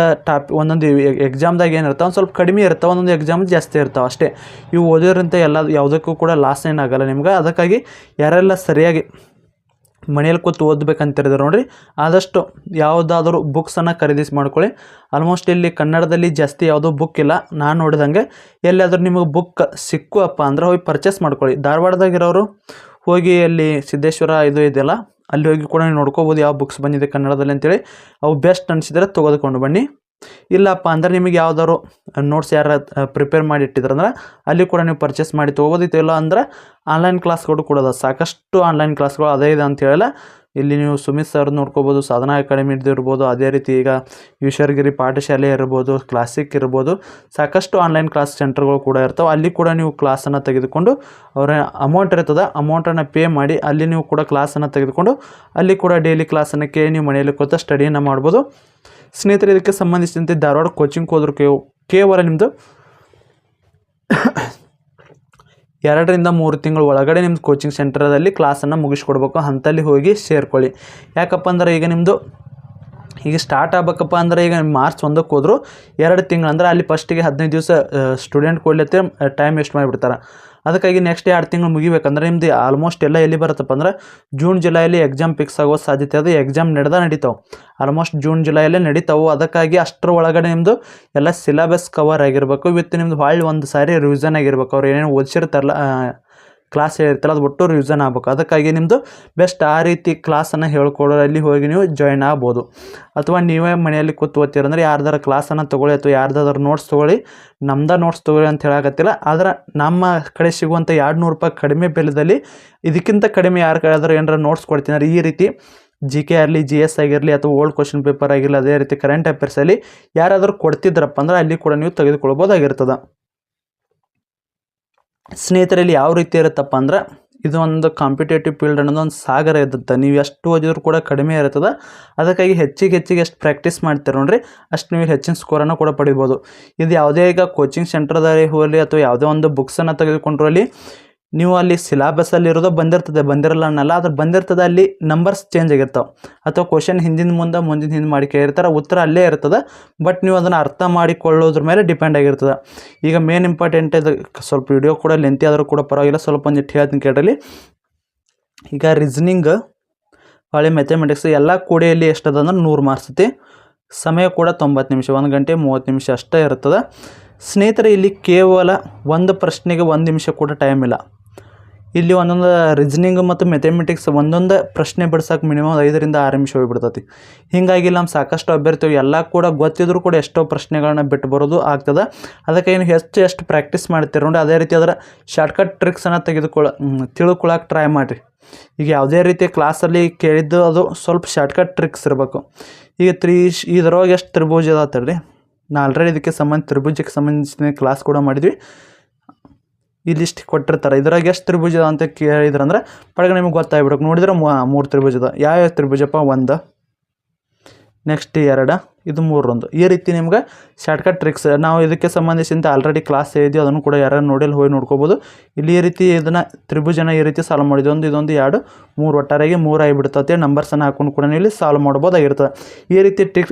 A: ಒಂದೊಂದು ಎಕ್ಸಾಮ್ದಾಗ ಏನಿರ್ತಾವೆ ಒಂದು ಸ್ವಲ್ಪ ಕಡಿಮೆ ಇರ್ತಾವೆ, ಒಂದೊಂದು ಎಕ್ಸಾಮ್ ಜಾಸ್ತಿ ಇರ್ತಾವೆ ಅಷ್ಟೇ. ಇವು ಓದೋದ್ರಿಂದ ಯಾವುದಕ್ಕೂ ಕೂಡ ಲಾಸ್ ಏನಾಗಲ್ಲ ನಿಮ್ಗೆ. ಅದಕ್ಕಾಗಿ ಯಾರೆಲ್ಲ ಸರಿಯಾಗಿ ಮನೇಲಿ ಕೂತು ಓದಬೇಕಂತಿರಿದ್ರೆ ನೋಡಿರಿ, ಆದಷ್ಟು ಯಾವುದಾದ್ರೂ ಬುಕ್ಸನ್ನು ಖರೀದಿಸಿ ಮಾಡ್ಕೊಳ್ಳಿ. ಆಲ್ಮೋಸ್ಟ್ ಇಲ್ಲಿ ಕನ್ನಡದಲ್ಲಿ ಜಾಸ್ತಿ ಯಾವುದೋ ಬುಕ್ ಇಲ್ಲ ನಾನು ನೋಡಿದಂಗೆ. ಎಲ್ಲಿಯಾದರೂ ನಿಮಗೆ ಬುಕ್ ಸಿಕ್ಕುವಪ್ಪ ಅಂದ್ರೆ ಹೋಗಿ ಪರ್ಚೇಸ್ ಮಾಡ್ಕೊಳ್ಳಿ. ಧಾರವಾಡದಾಗಿರೋರು ಹೋಗಿ ಅಲ್ಲಿ ಸಿದ್ದೇಶ್ವರ ಇದು ಇದೆಯಲ್ಲ ಅಲ್ಲಿ ಹೋಗಿ ಕೂಡ ನೀವು ನೋಡ್ಕೋಬೋದು ಯಾವ ಬುಕ್ಸ್ ಬಂದಿದೆ ಕನ್ನಡದಲ್ಲಿ ಅಂತೇಳಿ. ಅವು ಬೆಸ್ಟ್ ಅನಿಸಿದರೆ ತೆಗೆದುಕೊಂಡು ಬನ್ನಿ. ಇಲ್ಲಪ್ಪ ಅಂದ್ರೆ ನಿಮಗೆ ಯಾವ್ದಾದ್ರು ನೋಟ್ಸ್ ಯಾರು ಪ್ರಿಪೇರ್ ಮಾಡಿ ಇಟ್ಟಿದ್ರಂದ್ರೆ ಅಲ್ಲಿ ಕೂಡ ನೀವು ಪರ್ಚೇಸ್ ಮಾಡಿ ತೊಗೋಬೋದಿತ್ತು. ಇಲ್ಲ ಅಂದ್ರೆ ಆನ್ಲೈನ್ ಕ್ಲಾಸ್ಗಳು ಕೂಡ ಅದ, ಸಾಕಷ್ಟು ಆನ್ಲೈನ್ ಕ್ಲಾಸ್ಗಳು ಅದೇ ಇದೆ ಅಂತ ಹೇಳಲ್ಲ. ಇಲ್ಲಿ ನೀವು ಸುಮಿತ್ ಸರ್ ನೋಡ್ಕೋಬೋದು, ಸಾಧನಾ ಅಕಾಡೆಮಿ ಇರ್ಬೋದು, ಅದೇ ರೀತಿ ಈಗ ಈಶ್ವರಗಿರಿ ಪಾಠಶಾಲೆ ಇರ್ಬೋದು, ಕ್ಲಾಸಿಕ್ ಇರ್ಬೋದು, ಸಾಕಷ್ಟು ಆನ್ಲೈನ್ ಕ್ಲಾಸ್ ಸೆಂಟರ್ಗಳು ಕೂಡ ಇರ್ತಾವೆ. ಅಲ್ಲಿ ಕೂಡ ನೀವು ಕ್ಲಾಸನ್ನು ತೆಗೆದುಕೊಂಡು ಅವರ ಅಮೌಂಟ್ ಇರ್ತದೆ, ಅಮೌಂಟನ್ನು ಪೇ ಮಾಡಿ ಅಲ್ಲಿ ನೀವು ಕೂಡ ಕ್ಲಾಸನ್ನು ತೆಗೆದುಕೊಂಡು ಅಲ್ಲಿ ಕೂಡ ಡೈಲಿ ಕ್ಲಾಸನ್ನು ಕೇಳಿ ನೀವು ಮನೆಯಲ್ಲಿ ಕೂತ ಸ್ಟಡಿಯನ್ನು ಮಾಡ್ಬೋದು. ಸ್ನೇಹಿತರೆ, ಇದಕ್ಕೆ ಸಂಬಂಧಿಸಿದಂತೆ ಧಾರವಾಡ ಕೋಚಿಂಗ್ ಹೋದ್ರು ಕೇವಲ ನಿಮ್ಮದು 2 ರಿಂದ 3 ತಿಂಗಳ ಒಳಗಡೆ ನಿಮ್ಮದು ಕೋಚಿಂಗ್ ಸೆಂಟರಲ್ಲಿ ಕ್ಲಾಸನ್ನು ಮುಗಿಸ್ಕೊಡ್ಬೇಕು. ಅಂಥಲ್ಲಿ ಹೋಗಿ ಸೇರ್ಕೊಳ್ಳಿ. ಯಾಕಪ್ಪ ಅಂದ್ರೆ ಈಗ ಸ್ಟಾರ್ಟ್ ಆಗ್ಬೇಕಪ್ಪ ಅಂದ್ರೆ ಈಗ ಮಾರ್ಚ್ 1ಕ್ಕೆ ಹೋದ್ರು 2 ತಿಂಗಳು ಅಂದ್ರೆ ಅಲ್ಲಿ ಫಸ್ಟಿಗೆ 15 ದಿವಸ ಸ್ಟೂಡೆಂಟ್ ಕೊಡ್ಲತ್ತೆ ಟೈಮ್ ವೇಸ್ಟ್ ಮಾಡಿಬಿಡ್ತಾರೆ. ಅದಕ್ಕಾಗಿ ನೆಕ್ಸ್ಟ್ 2 ತಿಂಗಳು ಮುಗಿಬೇಕಂದ್ರೆ ನಿಮ್ದು ಆಲ್ಮೋಸ್ಟ್ ಎಲ್ಲ ಎಲ್ಲಿ ಬರುತ್ತಪ್ಪ ಅಂದ್ರೆ ಜೂನ್ ಜುಲೈಯಲ್ಲಿ ಎಕ್ಸಾಮ್ ಫಿಕ್ಸ್ ಆಗೋ ಸಾಧ್ಯತೆ ಅದು. ಎಕ್ಸಾಮ್ ನಡೀತಾವೆ, ಆಲ್ಮೋಸ್ಟ್ ಜೂನ್ ಜುಲೈಯಲ್ಲೇ ನಡೀತಾವೆ. ಅದಕ್ಕಾಗಿ ಅಷ್ಟರ ಒಳಗಡೆ ನಿಮ್ಮದು ಎಲ್ಲ ಸಿಲೆಬಸ್ ಕವರ್ ಆಗಿರಬೇಕು. ವಿತ್ ನಿಮ್ಮದು ಹೊಳ್ಳಿ ಒಂದು ಸಾರಿ ರಿವಿಷನ್ ಆಗಿರ್ಬೇಕು. ಅವ್ರು ಏನೇನು ಓದಿಸಿರ್ತಾರಲ್ಲ ಕ್ಲಾಸ್ ಹೇಳಿರ್ತಾರಲ್ಲ ಅದು ಒಟ್ಟು ರಿವಿಷನ್ ಆಗ್ಬೇಕು. ಅದಕ್ಕಾಗಿ ನಿಮ್ಮದು ಬೆಸ್ಟ್ ಆ ರೀತಿ ಕ್ಲಾಸನ್ನು ಹೇಳ್ಕೊಡೋರು ಅಲ್ಲಿ ಹೋಗಿ ನೀವು ಜಾಯ್ನ್ ಆಗ್ಬೋದು. ಅಥವಾ ನೀವೇ ಮನೆಯಲ್ಲಿ ಕೂತು ಓದ್ತೀರಂದ್ರೆ ಯಾರ್ದಾರ ಕ್ಲಾಸನ್ನು ತೊಗೊಳ್ಳಿ ಅಥವಾ ಯಾರ್ದಾದ್ರೂ ನೋಟ್ಸ್ ತೊಗೊಳ್ಳಿ. ನಮ್ದು ನೋಟ್ಸ್ ತೊಗೊಳ್ಳಿ ಅಂತ ಹೇಳಕತ್ತಿಲ್ಲ, ಆದ್ರೆ ನಮ್ಮ ಕಡೆ ಸಿಗುವಂಥ 200 ರೂಪಾಯಿ ಕಡಿಮೆ ಬೆಲೆದಲ್ಲಿ ಇದಕ್ಕಿಂತ ಕಡಿಮೆ ಯಾರ ಕಡೆ ಆದರೂ ಏನಾರ ನೋಟ್ಸ್ ಕೊಡ್ತೀನಿ. ಈ ರೀತಿ GK ಆಗಲಿ, GS ಆಗಿರಲಿ ಅಥವಾ ಓಲ್ಡ್ ಕ್ವಶನ್ ಪೇಪರ್ ಆಗಿರಲಿ, ಅದೇ ರೀತಿ ಕರೆಂಟ್ ಅಫೇರ್ಸಲ್ಲಿ ಯಾರಾದರೂ ಕೊಡ್ತಿದ್ರಪ್ಪ ಅಂದ್ರೆ ಅಲ್ಲಿ ಕೂಡ ನೀವು ತೆಗೆದುಕೊಳ್ಬೋದಾಗಿರ್ತದೆ. ಸ್ನೇಹಿತರಲ್ಲಿ ಯಾವ ರೀತಿ ಇರುತ್ತಪ್ಪ ಅಂದ್ರೆ ಇದು ಒಂದು ಕಾಂಪಿಟೇಟಿವ್ ಫೀಲ್ಡ್ ಅನ್ನೋದು ಒಂದು ಸಾಗರ ಇರುತ್ತೆ. ನೀವು ಎಷ್ಟು ಓದಿದ್ರು ಕೂಡ ಕಡಿಮೆ ಇರ್ತದೆ. ಅದಕ್ಕಾಗಿ ಹೆಚ್ಚಿಗೆ ಎಷ್ಟು ಪ್ರಾಕ್ಟೀಸ್ ಮಾಡ್ತೀರ ನೋಡ್ರಿ ಅಷ್ಟು ನೀವು ಹೆಚ್ಚಿನ ಸ್ಕೋರನ್ನು ಕೂಡ ಪಡಿಬೋದು. ಇದು ಯಾವುದೇ ಈಗ ಕೋಚಿಂಗ್ ಸೆಂಟರ್ದಲ್ಲಿ ಹೋಗಲಿ ಅಥವಾ ಯಾವುದೇ ಒಂದು ಬುಕ್ಸನ್ನು ತೆಗೆದುಕೊಂಡ್ರು ಅಲ್ಲಿ ನೀವು ಅಲ್ಲಿ ಸಿಲೆಬಸ್ಸಲ್ಲಿ ಇರೋದು ಬಂದಿರಲ್ಲ ಅನ್ನಲ್ಲ, ಅದ್ರ ಬಂದಿರ್ತದೆ ಅಲ್ಲಿ ನಂಬರ್ಸ್ ಚೇಂಜ್ ಆಗಿರ್ತಾವೆ ಅಥವಾ ಕ್ವಶನ್ ಹಿಂದಿನ ಮುಂದೆ ಮಾಡಿ ಕೇಳಿರ್ತಾರೆ, ಉತ್ತರ ಅಲ್ಲೇ ಇರ್ತದೆ. ಬಟ್ ನೀವು ಅದನ್ನು ಅರ್ಥ ಮಾಡಿಕೊಳ್ಳೋದ್ರ ಮೇಲೆ ಡಿಪೆಂಡ್ ಆಗಿರ್ತದೆ. ಈಗ ಮೇನ್ ಇಂಪಾರ್ಟೆಂಟ್ ಇದು ಸ್ವಲ್ಪ ವಿಡಿಯೋ ಕೂಡ ಲೆಂತಿ ಆದರೂ ಕೂಡ ಪರವಾಗಿಲ್ಲ, ಸ್ವಲ್ಪ ಒಂದಿಟ್ಟು ಹೇಳ್ತೀನಿ ಕೇಳ್ರಿ. ಈಗ ರೀಸನಿಂಗ್ ಹೊಳ್ಳಿ ಮ್ಯಾಥಮೆಟಿಕ್ಸ್ ಎಲ್ಲ ಕೂಡಿ ಇಲ್ಲಿ ಎಷ್ಟದ ಅಂದ್ರೆ 100 ಮಾರ್ಕ್ಸ್ ಐತಿ. ಸಮಯ ಕೂಡ 90 ನಿಮಿಷ, 1 ಗಂಟೆ 30 ನಿಮಿಷ ಅಷ್ಟೇ ಇರ್ತದೆ ಸ್ನೇಹಿತರೆ. ಇಲ್ಲಿ ಕೇವಲ ಒಂದು ಪ್ರಶ್ನೆಗೆ 1 ನಿಮಿಷ ಕೂಡ ಟೈಮ್ ಇಲ್ಲ. ಇಲ್ಲಿ ಒಂದೊಂದು ರೀಸನಿಂಗ್ ಮತ್ತು ಮ್ಯಾಥಮೆಟಿಕ್ಸ್ ಒಂದೊಂದು ಪ್ರಶ್ನೆ ಬಿಡ್ಸಕ್ಕೆ ಮಿನಿಮಮ್ 5 ರಿಂದ 6 ನಿಮಿಷ ಹೋಗಿಬಿಡ್ತೈತಿ. ಹೀಗಾಗಿ ನಮ್ಮ ಸಾಕಷ್ಟು ಅಭ್ಯರ್ಥಿಗಳು ಎಲ್ಲ ಕೂಡ ಗೊತ್ತಿದ್ರು ಕೂಡ ಎಷ್ಟೋ ಪ್ರಶ್ನೆಗಳನ್ನ ಬಿಟ್ಟು ಬರೋದು ಆಗ್ತದೆ. ಅದಕ್ಕೆ ಏನು ಎಷ್ಟು ಪ್ರಾಕ್ಟೀಸ್ ಮಾಡ್ತೀರಿ ನೋಡಿ, ಅದೇ ರೀತಿ ಅದರ ಶಾರ್ಟ್ಕಟ್ ಟ್ರಿಕ್ಸನ್ನು ತಿಳ್ಕೊಳಕ್ಕೆ ಟ್ರೈ ಮಾಡಿರಿ. ಈಗ ಯಾವುದೇ ರೀತಿ ಕ್ಲಾಸಲ್ಲಿ ಕೇಳಿದ್ದು ಅದು ಸ್ವಲ್ಪ ಶಾರ್ಟ್ಕಟ್ ಟ್ರಿಕ್ಸ್ ಇರಬೇಕು. ಈಗ ಇದರೊಳಗೆ ಎಷ್ಟು ತ್ರಿಭುಜ ಅದಾತಲ್ರಿ, ನಾ ಆಲ್ರೆಡಿ ಇದಕ್ಕೆ ತ್ರಿಭುಜಕ್ಕೆ ಸಂಬಂಧಿಸಿದ ಕ್ಲಾಸ್ ಕೂಡ ಮಾಡಿದ್ವಿ. ಇಲ್ಲಿಷ್ಟು ಕೊಟ್ಟಿರ್ತಾರೆ, ಇದ್ರಾಗ ಎಷ್ಟು ತ್ರಿಭುಜ ಅಂತ ಕೇಳಿದ್ರಂದ್ರೆ ಪಡಗ ನಿಮಗೆ ಗೊತ್ತಾಗ್ಬಿಡಕ್ಕೆ. ನೋಡಿದ್ರೆ 3 ತ್ರಿಭುಜದ. ಯಾವ ತ್ರಿಭುಜಪ್ಪ? 1, ನೆಕ್ಸ್ಟ್ 2, ಇದು 3 ಈ ರೀತಿ ನಿಮ್ಗೆ ಶಾರ್ಟ್ಕಟ್ ಟ್ರಿಕ್ಸ್ ನಾವು ಇದಕ್ಕೆ ಸಂಬಂಧಿಸಿದಂತೆ ಆಲ್ರೆಡಿ ಕ್ಲಾಸ್ ಹೇಳಿದ್ವಿ. ಅದನ್ನು ಕೂಡ ಯಾರು ನೋಡಿಲ್ಲ ಹೋಗಿ ನೋಡ್ಕೋಬೋದು. ಇಲ್ಲಿ ಈ ರೀತಿ ಇದನ್ನು ತ್ರಿಭುಜನ ಈ ರೀತಿ ಸಾಲ್ವ್ ಮಾಡಿದ್ವಿ. ಇದೊಂದು 2 3 ಒಟ್ಟಾರೆಯಾಗಿ 3 ಆಗಿಬಿಡ್ತದೆ. ನಂಬರ್ಸನ್ನು ಹಾಕೊಂಡು ಕೂಡ ನೀವು ಇಲ್ಲಿ ಸಾಲ್ವ್ ಮಾಡ್ಬೋದಾಗಿರ್ತದೆ. ಈ ರೀತಿ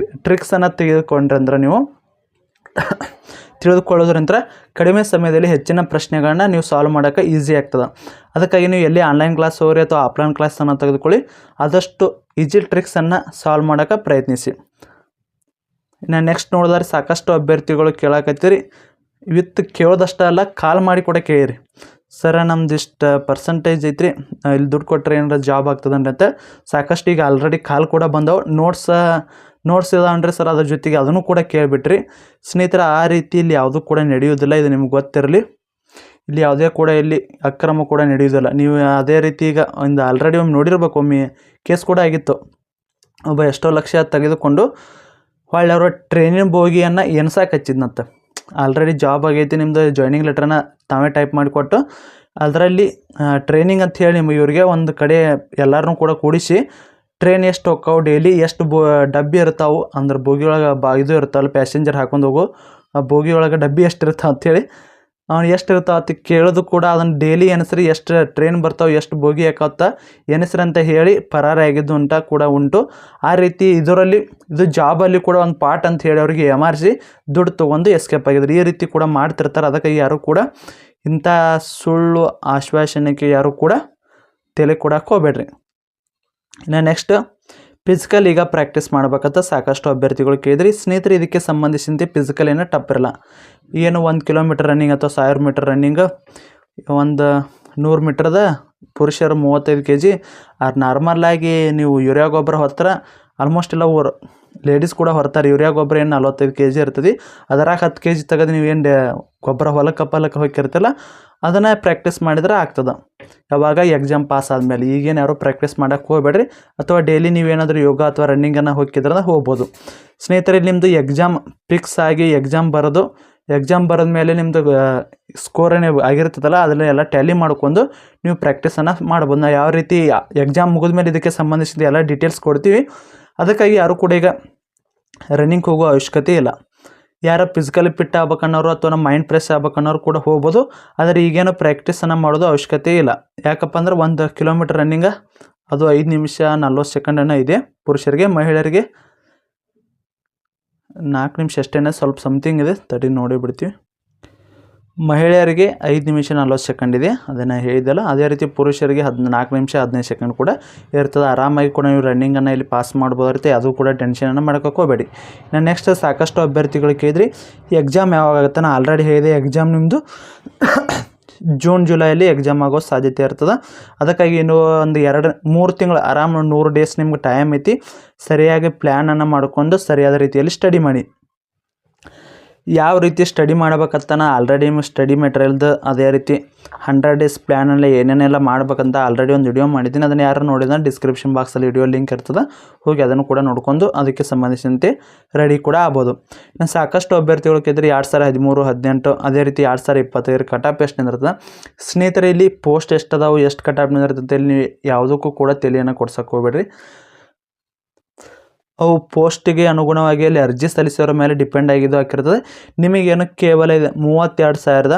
A: ಟ್ರಿಕ್ಸನ್ನು ತೆಗೆದುಕೊಂಡ್ರೆ ಅಂದ್ರೆ ನೀವು ತಿಳಿದುಕೊಳ್ಳೋದ್ರಿಂದ ಕಡಿಮೆ ಸಮಯದಲ್ಲಿ ಹೆಚ್ಚಿನ ಪ್ರಶ್ನೆಗಳನ್ನ ನೀವು ಸಾಲ್ವ್ ಮಾಡೋಕ್ಕೆ ಈಸಿ ಆಗ್ತದೆ. ಅದಕ್ಕಾಗಿ ನೀವು ಎಲ್ಲಿ ಆನ್ಲೈನ್ ಕ್ಲಾಸ್ ಹೋಗ್ರಿ ಅಥವಾ ಆಫ್ಲೈನ್ ಕ್ಲಾಸನ್ನು ತೆಗೆದುಕೊಳ್ಳಿ, ಆದಷ್ಟು ಈಜಿ ಟ್ರಿಕ್ಸನ್ನು ಸಾಲ್ವ್ ಮಾಡೋಕ್ಕೆ ಪ್ರಯತ್ನಿಸಿ. ಇನ್ನು ನೆಕ್ಸ್ಟ್ ನೋಡಿದ್ರೆ ಸಾಕಷ್ಟು ಅಭ್ಯರ್ಥಿಗಳು ಕೇಳಕತ್ತೀರಿ, ಕೇಳೋದಷ್ಟೇ ಅಲ್ಲ ಕಾಲ್ ಮಾಡಿ ಕೂಡ ಕೇಳಿರಿ. ಸರ ನಮ್ದು ಇಷ್ಟು ಪರ್ಸೆಂಟೇಜ್ ಐತ್ರಿ, ಇಲ್ಲಿ ದುಡ್ಡು ಕೊಟ್ಟರೆ ಏನಾರ ಜಾಬ್ ಆಗ್ತದನ್ರಿ ಅಂತ ಸಾಕಷ್ಟು ಈಗ ಆಲ್ರೆಡಿ ಕಾಲ್ ಕೂಡ ಬಂದವು. ನೋಟ್ಸ್ ಇದಾವನ್ರಿ ಸರ್, ಅದ್ರ ಜೊತೆಗೆ ಅದನ್ನು ಕೂಡ ಕೇಳಿಬಿಟ್ರಿ. ಸ್ನೇಹಿತರೆ, ಆ ರೀತಿ ಇಲ್ಲಿ ಯಾವುದೂ ಕೂಡ ನಡೆಯೋದಿಲ್ಲ, ಇದು ನಿಮ್ಗೆ ಗೊತ್ತಿರಲಿ. ಇಲ್ಲಿ ಯಾವುದೇ ಕೂಡ ಇಲ್ಲಿ ಅಕ್ರಮ ಕೂಡ ನಡೆಯೋದಿಲ್ಲ. ನೀವು ಅದೇ ರೀತಿ ಈಗ ಒಂದು ಆಲ್ರೆಡಿ ಒಮ್ಮೆ ನೋಡಿರ್ಬೇಕು, ಒಮ್ಮೆ ಕೇಸ್ ಕೂಡ ಆಗಿತ್ತು. ಒಬ್ಬ ಎಷ್ಟೋ ಲಕ್ಷ ತೆಗೆದುಕೊಂಡು ಹೊಳ್ಳಿ ಅವರ ಟ್ರೈನಿಂಗ್ ಬೋಗಿಯನ್ನು ಎನ್ಸಕ್ಕೆ ಹಚ್ಚಿದ್ನಂತೆ. ಆಲ್ರೆಡಿ ಜಾಬ್ ಆಗೈತಿ, ನಿಮ್ಮದು ಜಾಯ್ನಿಂಗ್ ಲೆಟ್ರನ್ನ ತಾವೇ ಟೈಪ್ ಮಾಡಿಕೊಟ್ಟು ಅದರಲ್ಲಿ ಟ್ರೈನಿಂಗ್ ಅಂತ ಹೇಳಿ ನಿಮಗೆ ಇವರಿಗೆ ಒಂದು ಕಡೆ ಎಲ್ಲರನ್ನೂ ಕೂಡ ಕೂಡಿಸಿ ಟ್ರೈನ್ ಎಷ್ಟು ಹೋಗ್ತಾವೆ, ಡೈಲಿ ಎಷ್ಟು ಡಬ್ಬಿ ಇರ್ತಾವೆ ಅಂದ್ರೆ ಬೋಗಿ ಒಳಗೆ ಇದು ಇರ್ತಾವಲ್ಲ ಪ್ಯಾಸೆಂಜರ್ ಹಾಕೊಂಡು ಹೋಗು, ಆ ಬೋಗಿ ಒಳಗೆ ಡಬ್ಬಿ ಎಷ್ಟು ಇರ್ತಾವೆ ಅಂಥೇಳಿ ಅವ್ನು ಎಷ್ಟು ಇರ್ತಾವೆ ಅಂತ ಕೇಳೋದು ಕೂಡ ಅದನ್ನು ಡೈಲಿ ಎನಿಸ್ರಿ, ಎಷ್ಟು ಟ್ರೈನ್ ಬರ್ತಾವೆ, ಎಷ್ಟು ಬೋಗಿ ಹಾಕತ್ತ ಎನಿಸ್ರಿ ಅಂತ ಹೇಳಿ ಪರಾರಾಗಿದ್ದು ಕೂಡ ಉಂಟು. ಆ ರೀತಿ ಇದು ಜಾಬಲ್ಲಿ ಕೂಡ ಒಂದು ಪಾರ್ಟ್ ಅಂತ ಹೇಳಿ ಅವ್ರಿಗೆ ಎಮರ್ಸಿ ದುಡ್ಡು ತೊಗೊಂಡು ಎಸ್ಕೇಪ್ ಆಗಿದ್ರು. ಈ ರೀತಿ ಕೂಡ ಮಾಡ್ತಿರ್ತಾರೆ. ಅದಕ್ಕೆ ಯಾರು ಕೂಡ ಇಂಥ ಸುಳ್ಳು ಆಶ್ವಾಸನೆಗೆ ಯಾರು ಕೂಡ ತಲೆ ಕೊಡಕ್ಕೆ ಹೋಗ್ಬೇಡ್ರಿ. ಇನ್ನು ನೆಕ್ಸ್ಟ್ ಫಿಸಿಕಲ್ ಈಗ ಪ್ರಾಕ್ಟೀಸ್ ಮಾಡ್ಬೇಕಂತ ಸಾಕಷ್ಟು ಅಭ್ಯರ್ಥಿಗಳು ಕೇಳಿದ್ರಿ. ಸ್ನೇಹಿತರೆ, ಇದಕ್ಕೆ ಸಂಬಂಧಿಸಿದಂತೆ ಫಿಸಿಕಲ್ ಏನೋ ಟಫ್ ಇರಲ್ಲ. ಏನು 1 ಕಿಲೋಮೀಟರ್ ರನ್ನಿಂಗ್ ಅಥವಾ 1000 ಮೀಟರ್ ರನ್ನಿಂಗ್, ಒಂದು 100 ಮೀಟ್ರದ ಪುರುಷರು 35 kg. ನಾರ್ಮಲ್ಲಾಗಿ ನೀವು ಯೂರಿಯಾ ಗೊಬ್ಬರ ಹೊತ್ತರ ಆಲ್ಮೋಸ್ಟ್ ಎಲ್ಲ ಲೇಡೀಸ್ ಕೂಡ ಹೊರ್ತಾರೆ. ಯೂರಿಯಾ ಗೊಬ್ಬರ ಏನು 45 kg ಇರ್ತದೆ. ಅದರಾಗ 10 kg ತೆಗೆದು ನೀವೇನು ಗೊಬ್ಬರ ಹೊಲಕ್ಕೆ ಹೋಗಿರ್ತಿಲ್ಲ, ಅದನ್ನು ಪ್ರಾಕ್ಟೀಸ್ ಮಾಡಿದ್ರೆ ಆಗ್ತದೆ. ಯಾವಾಗ ಎಕ್ಸಾಮ್ ಪಾಸ್ ಆದಮೇಲೆ. ಈಗೇನು ಯಾರು ಪ್ರಾಕ್ಟೀಸ್ ಮಾಡೋಕ್ಕೆ ಹೋಗ್ಬೇಡ್ರಿ. ಅಥವಾ ಡೈಲಿ ನೀವೇನಾದರೂ ಯೋಗ ಅಥವಾ ರನ್ನಿಂಗನ್ನು ಹೋಗ್ತಿದ್ರೆ ಹೋಗ್ಬೋದು. ಸ್ನೇಹಿತರೆ, ನಿಮ್ಮದು ಎಕ್ಸಾಮ್ ಫಿಕ್ಸ್ ಆಗಿ ಎಕ್ಸಾಮ್ ಬರೋದ ಮೇಲೆ ನಿಮ್ಮದು ಸ್ಕೋರ್ ಏನು ಆಗಿರ್ತದಲ್ಲ ಅದನ್ನೆಲ್ಲ ಎಲ್ಲ ಟ್ಯಾಲಿ ಮಾಡ್ಕೊಂಡು ನೀವು ಪ್ರಾಕ್ಟೀಸನ್ನು ಮಾಡ್ಬೋದು. ನಾವು ಯಾವ ರೀತಿ ಎಕ್ಸಾಮ್ ಮುಗಿದ ಮೇಲೆ ಇದಕ್ಕೆ ಸಂಬಂಧಿಸಿದ ಎಲ್ಲ ಡೀಟೇಲ್ಸ್ ಕೊಡ್ತೀವಿ. ಅದಕ್ಕಾಗಿ ಯಾರು ಕೂಡ ಈಗ ರನ್ನಿಂಗ್ ಹೋಗೋ ಅವಶ್ಯಕತೆ ಇಲ್ಲ. ಯಾರು ಫಿಸಿಕಲಿ ಫಿಟ್ ಆಗ್ಬೇಕನ್ನೋರು ಅಥವಾ ನಮ್ಮ ಮೈಂಡ್ ಫ್ರೆಶ್ ಆಗ್ಬೇಕನ್ನೋರು ಕೂಡ ಹೋಗ್ಬೋದು. ಆದರೆ ಈಗೇನು ಪ್ರಾಕ್ಟೀಸನ್ನು ಮಾಡೋದು ಅವಶ್ಯಕತೆ ಇಲ್ಲ. ಯಾಕಪ್ಪ ಅಂದ್ರೆ 1 ಕಿಲೋಮೀಟರ್ ರನ್ನಿಂಗ ಅದು 5 ನಿಮಿಷ 40 ಸೆಕೆಂಡನ್ನು ಇದೆ ಪುರುಷರಿಗೆ. ಮಹಿಳೆಯರಿಗೆ 4 ನಿಮಿಷ ಅಷ್ಟೇ, ಸ್ವಲ್ಪ ಸಮಥಿಂಗ್ ಇದೆ, ತಡಿ ನೋಡಿ ಬಿಡ್ತೀವಿ. ಮಹಿಳೆಯರಿಗೆ 5 ನಿಮಿಷ 40 ಸೆಕೆಂಡ್ ಇದೆ, ಅದನ್ನು ಹೇಳಿದೆಲ್ಲ. ಅದೇ ರೀತಿ ಪುರುಷರಿಗೆ 4 ನಿಮಿಷ 15 ಸೆಕೆಂಡ್ ಕೂಡ ಇರ್ತದೆ. ಆರಾಮಾಗಿ ಕೂಡ ನೀವು ರನ್ನಿಂಗನ್ನು ಇಲ್ಲಿ ಪಾಸ್ ಮಾಡ್ಬೋದಿರುತ್ತೆ. ಅದು ಕೂಡ ಟೆನ್ಷನನ್ನು ಮಾಡೋಕ್ಕೆ ಹೋಗಬೇಡಿ. ನಾನು ನೆಕ್ಸ್ಟ್ ಸಾಕಷ್ಟು ಅಭ್ಯರ್ಥಿಗಳು ಕೇಳಿದ್ರಿ ಎಕ್ಸಾಮ್ ಯಾವಾಗ ಆಗುತ್ತೆ. ನಾನು ಆಲ್ರೆಡಿ ಹೇಳಿದೆ, ಎಕ್ಸಾಮ್ ನಿಮ್ಮದು ಜೂನ್ ಜುಲೈಯಲ್ಲಿ ಎಕ್ಸಾಮ್ ಆಗೋ ಸಾಧ್ಯತೆ ಇರ್ತದೆ. ಅದಕ್ಕಾಗಿ ಇನ್ನೂ ಒಂದು 2-3 ತಿಂಗಳು ಆರಾಮ 100 ಡೇಸ್ ನಿಮ್ಗೆ ಟೈಮ್ ಐತಿ. ಸರಿಯಾಗಿ ಪ್ಲ್ಯಾನನ್ನು ಮಾಡಿಕೊಂಡು ಸರಿಯಾದ ರೀತಿಯಲ್ಲಿ ಸ್ಟಡಿ ಮಾಡಿ. ಯಾವ ರೀತಿ ಸ್ಟಡಿ ಮಾಡ್ಬೇಕಂತ ನಾನು ಆಲ್ರೆಡಿ ಸ್ಟಡಿ ಮೆಟೀರಿಯಲ್ದು ಅದೇ ರೀತಿ 100 ಡೇಸ್ ಪ್ಲ್ಯಾನಲ್ಲಿ ಏನೇನೆಲ್ಲ ಮಾಡ್ಬೇಕಂತ ಆಲ್ರೆಡಿ ಒಂದು ವಿಡಿಯೋ ಮಾಡಿದ್ದೀನಿ. ಅದನ್ನು ಯಾರು ನೋಡಿದ್ರೆ ಡಿಸ್ಕ್ರಿಪ್ಷನ್ ಬಾಕ್ಸಲ್ಲಿ ವಿಡಿಯೋ ಲಿಂಕ್ ಇರ್ತದೆ, ಹೋಗಿ ಅದನ್ನು ಕೂಡ ನೋಡ್ಕೊಂಡು ಅದಕ್ಕೆ ಸಂಬಂಧಿಸಿದಂತೆ ರೆಡಿ ಕೂಡ ಆಗ್ಬೋದು. ಇನ್ನು ಸಾಕಷ್ಟು ಅಭ್ಯರ್ಥಿಗಳು ಕೇಳಿದ್ರೆ 2013, 18 ಅದೇ ರೀತಿ 2025 ಕಟಾಪ್ ಎಷ್ಟು ನಿಂದಿರ್ತದೆ. ಸ್ನೇಹಿತರೆ, ಇಲ್ಲಿ ಪೋಸ್ಟ್ ಎಷ್ಟು ಅದಾವು, ಎಷ್ಟು ಕಟಾಪ್ ನಿಂದಿರ್ತದೆ, ಇಲ್ಲಿ ನೀವು ಯಾವುದಕ್ಕೂ ಕೂಡ ತಲೆಯನ್ನು ಕೊಡ್ಸೋಕೆ ಹೋಗ್ಬೇಡ್ರಿ. ಅವು ಪೋಸ್ಟಿಗೆ ಅನುಗುಣವಾಗಿ ಅಲ್ಲಿ ಅರ್ಜಿ ಸಲ್ಲಿಸೋರ ಮೇಲೆ ಡಿಪೆಂಡ್ ಆಗಿದ್ದು ಹಾಕಿರ್ತದೆ. ನಿಮಗೇನು ಕೇವಲ 32,000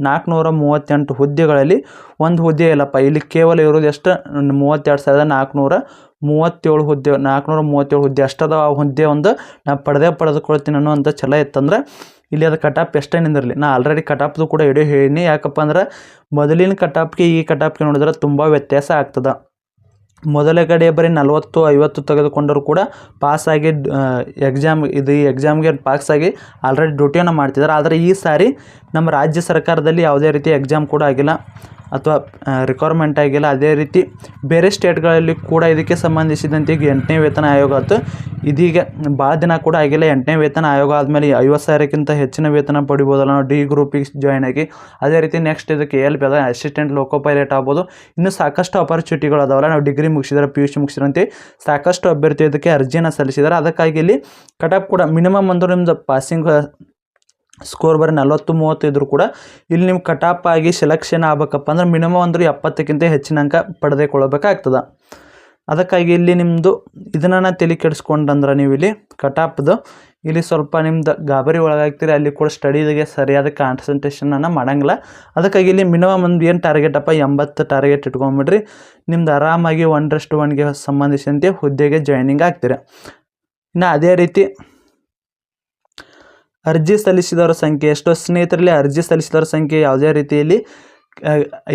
A: 438 ಹುದ್ದೆಗಳಲ್ಲಿ ಒಂದು ಹುದ್ದೆ ಇಲ್ಲಪ್ಪ. ಇಲ್ಲಿ ಕೇವಲ ಇರೋದು ಎಷ್ಟು 32,437 ಹುದ್ದೆ, 437 ಹುದ್ದೆ ಅಷ್ಟದ. ಆ ಹುದ್ದೆ ಒಂದು ನಾ ಪಡೆದುಕೊಳ್ತೀನಿ ಅನ್ನೋಂಥ ಛಲ ಇತ್ತಂದ್ರೆ ಇಲ್ಲಿ ಅದು ಕಟಾಪ್ ಎಷ್ಟೇ ನಿಂದಿರಲಿ. ನಾ ಆಲ್ರೆಡಿ ಕಟಾಪ್ದು ಕೂಡ ವಿಡಿಯೋ ಹೇಳಿನಿ. ಯಾಕಪ್ಪ ಅಂದ್ರೆ ಮೊದಲಿನ ಕಟಾಪ್ಗೆ ಈ ಕಟಾಪ್ಗೆ ನೋಡಿದ್ರೆ ತುಂಬ ವ್ಯತ್ಯಾಸ ಆಗ್ತದೆ. ಮೊದಲ ಕಡೆ ಬರೀ 40-50 ತೆಗೆದುಕೊಂಡರು ಕೂಡ ಪಾಸಾಗಿ ಎಕ್ಸಾಮ್ಗೆ ಪಾಸಾಗಿ ಆಲ್ರೆಡಿ ಡ್ಯೂಟಿಯನ್ನು ಮಾಡ್ತಿದ್ದಾರೆ. ಆದರೆ ಈ ಸಾರಿ ನಮ್ಮ ರಾಜ್ಯ ಸರ್ಕಾರದಲ್ಲಿ ಯಾವುದೇ ರೀತಿ ಎಕ್ಸಾಮ್ ಕೂಡ ಆಗಿಲ್ಲ ಅಥವಾ ರಿಕ್ವೈರ್ಮೆಂಟ್ ಆಗಿಲ್ಲ. ಅದೇ ರೀತಿ ಬೇರೆ ಸ್ಟೇಟ್ಗಳಲ್ಲಿ ಕೂಡ ಇದಕ್ಕೆ ಸಂಬಂಧಿಸಿದಂತೆ ಈಗ 8ನೇ ವೇತನ ಆಯೋಗ ಆಯ್ತು. ಇದೀಗ ಭಾಳ ದಿನ ಕೂಡ ಆಗಿಲ್ಲ. 8ನೇ ವೇತನ ಆಯೋಗ ಆದಮೇಲೆ 50,000ಕ್ಕಿಂತ ಹೆಚ್ಚಿನ ವೇತನ ಪಡಿಬೋದಲ್ಲ ನಾವು ಡಿ ಗ್ರೂಪಿಗೆ ಜಾಯ್ನ್ ಆಗಿ. ಅದೇ ರೀತಿ ನೆಕ್ಸ್ಟ್ ಇದಕ್ಕೆ ALP ಅದ, ಅಸಿಸ್ಟೆಂಟ್ ಲೋಕೋ ಪೈಲಟ್ ಆಗ್ಬೋದು. ಇನ್ನೂ ಸಾಕಷ್ಟು ಅಪರ್ಚುನಿಟಿಗಳು ಅದಾವಲ್ಲ. ನಾವು ಡಿಗ್ರಿ ಮುಗಿಸಿದ್ರೆ PUC ಮುಗಿಸಿರಂತೆ ಸಾಕಷ್ಟು ಅಭ್ಯರ್ಥಿ ಇದಕ್ಕೆ ಅರ್ಜಿಯನ್ನು ಸಲ್ಲಿಸಿದ್ದಾರೆ. ಅದಕ್ಕಾಗಿ ಇಲ್ಲಿ ಕಟಾಪ್ ಕೂಡ ಮಿನಿಮಮ್ ಅಂದ್ರೆ ನಿಮ್ಮದು ಪಾಸಿಂಗ್ ಸ್ಕೋರ್ ಬರೀ 40-30 ಇದ್ರೂ ಕೂಡ ಇಲ್ಲಿ ನಿಮ್ಮ ಕಟಾಪ್ ಆಗಿ ಸೆಲೆಕ್ಷನ್ ಆಗ್ಬೇಕಪ್ಪ ಅಂದ್ರೆ ಮಿನಿಮಮ್ ಅಂದ್ರೆ 70ಕ್ಕಿಂತ ಹೆಚ್ಚಿನ ಅಂಕ ಪಡೆದುಕೊಳ್ಳಬೇಕಾಗ್ತದೆ. ಅದಕ್ಕಾಗಿ ಇಲ್ಲಿ ನಿಮ್ಮದು ಇದನ್ನು ತಲೆ ಕೆಡಿಸ್ಕೊಂಡ್ರಂದ್ರೆ ನೀವು ಇಲ್ಲಿ ಕಟಾಪ್ದು ಇಲ್ಲಿ ಸ್ವಲ್ಪ ನಿಮ್ದು ಗಾಬರಿ ಒಳಗಾಗ್ತೀರಿ. ಅಲ್ಲಿ ಕೂಡ ಸ್ಟಡಿಗೆ ಸರಿಯಾದ ಕಾನ್ಸಂಟ್ರೇಷನನ್ನು ಮಾಡೋಂಗಿಲ್ಲ. ಅದಕ್ಕಾಗಿ ಇಲ್ಲಿ ಮಿನಿಮಮ್ ಒಂದು ಏನು ಟಾರ್ಗೆಟಪ್ಪ 80 ಟಾರ್ಗೆಟ್ ಇಟ್ಕೊಂಡ್ಬಿಡ್ರಿ. ನಿಮ್ದು ಆರಾಮಾಗಿ 1:1ಗೆ ಸಂಬಂಧಿಸಿದಂತೆ ಹುದ್ದೆಗೆ ಜಾಯ್ನಿಂಗ್ ಆಗ್ತೀರ. ಇನ್ನು ಅದೇ ರೀತಿ ಅರ್ಜಿ ಸಲ್ಲಿಸಿದವರ ಸಂಖ್ಯೆ ಎಷ್ಟೋ ಸ್ನೇಹಿತರಲ್ಲಿ ಅರ್ಜಿ ಸಲ್ಲಿಸಿದವರ ಸಂಖ್ಯೆ ಯಾವುದೇ ರೀತಿಯಲ್ಲಿ